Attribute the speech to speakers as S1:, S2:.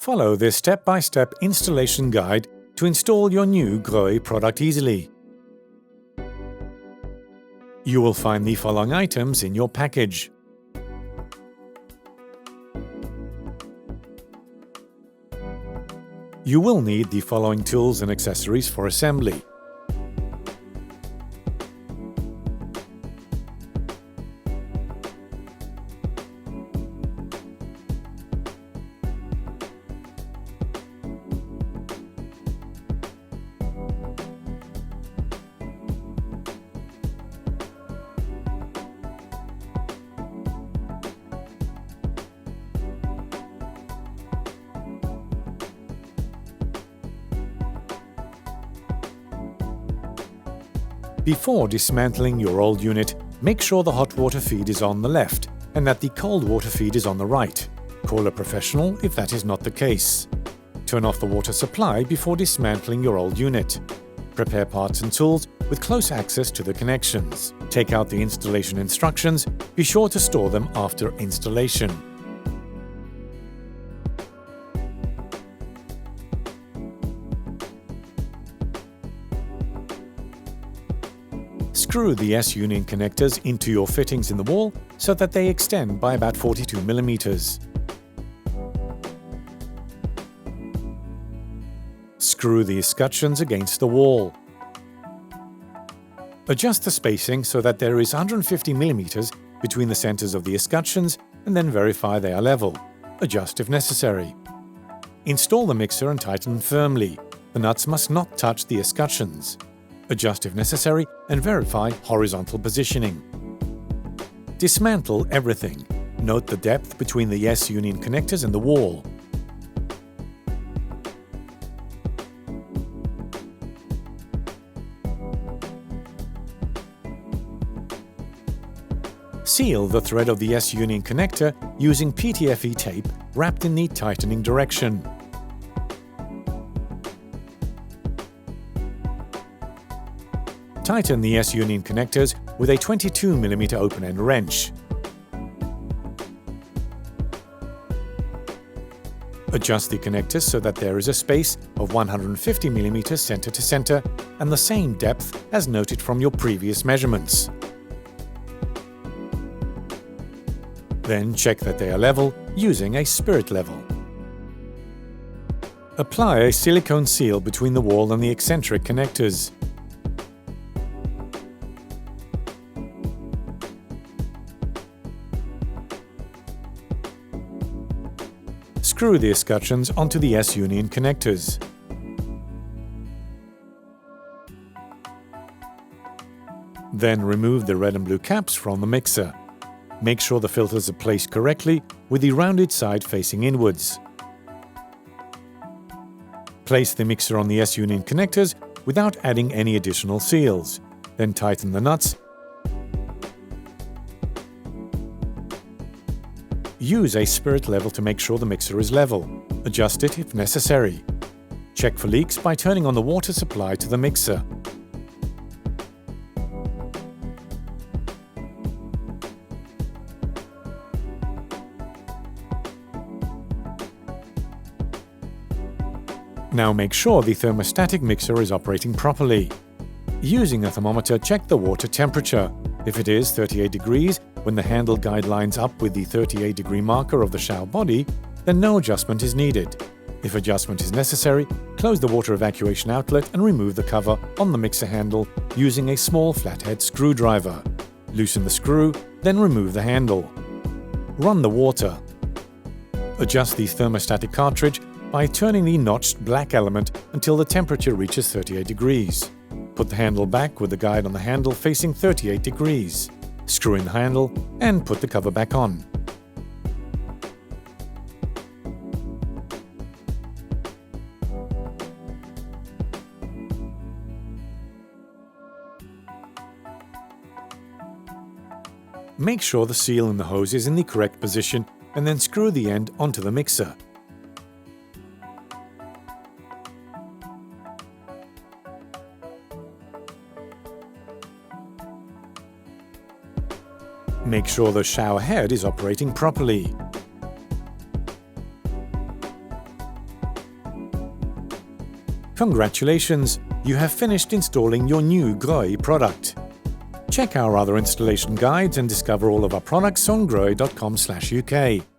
S1: Follow this step-by-step installation guide to install your new GROHE product easily. You will find the following items in your package. You will need the following tools and accessories for assembly. Before dismantling your old unit, make sure the hot water feed is on the left and that the cold water feed is on the right. Call a professional if that is not the case. Turn off the water supply before dismantling your old unit. Prepare parts and tools with close access to the connections. Take out the installation instructions. Be sure to store them after installation. Screw the S-union connectors into your fittings in the wall so that they extend by about 42 mm. Screw the escutcheons against the wall. Adjust the spacing so that there is 150 mm between the centers of the escutcheons and then verify they are level. Adjust if necessary. Install the mixer and tighten firmly. The nuts must not touch the escutcheons. Adjust if necessary and verify horizontal positioning. Dismantle everything. Note the depth between the S-union connectors and the wall. Seal the thread of the S-union connector using PTFE tape wrapped in the tightening direction. Tighten the S-union connectors with a 22 mm open-end wrench. Adjust the connectors so that there is a space of 150 mm center to center and the same depth as noted from your previous measurements. Then check that they are level using a spirit level. Apply a silicone seal between the wall and the eccentric connectors. Screw the escutcheons onto the S-union connectors. Then remove the red and blue caps from the mixer. Make sure the filters are placed correctly with the rounded side facing inwards. Place the mixer on the S-union connectors without adding any additional seals. Then tighten the nuts. Use a spirit level to make sure the mixer is level. Adjust it if necessary. Check for leaks by turning on the water supply to the mixer. Now make sure the thermostatic mixer is operating properly. Using a thermometer, check the water temperature. If it is 38 degrees, when the handle guide lines up with the 38-degree marker of the shower body, then no adjustment is needed. If adjustment is necessary, close the water evacuation outlet and remove the cover on the mixer handle using a small flathead screwdriver. Loosen the screw, then remove the handle. Run the water. Adjust the thermostatic cartridge by turning the notched black element until the temperature reaches 38 degrees. Put the handle back with the guide on the handle facing 38 degrees. Screw in the handle and put the cover back on. Make sure the seal in the hose is in the correct position and then screw the end onto the mixer. Make sure the shower head is operating properly. Congratulations! You have finished installing your new GROHE product. Check our other installation guides and discover all of our products on grohe.com/UK.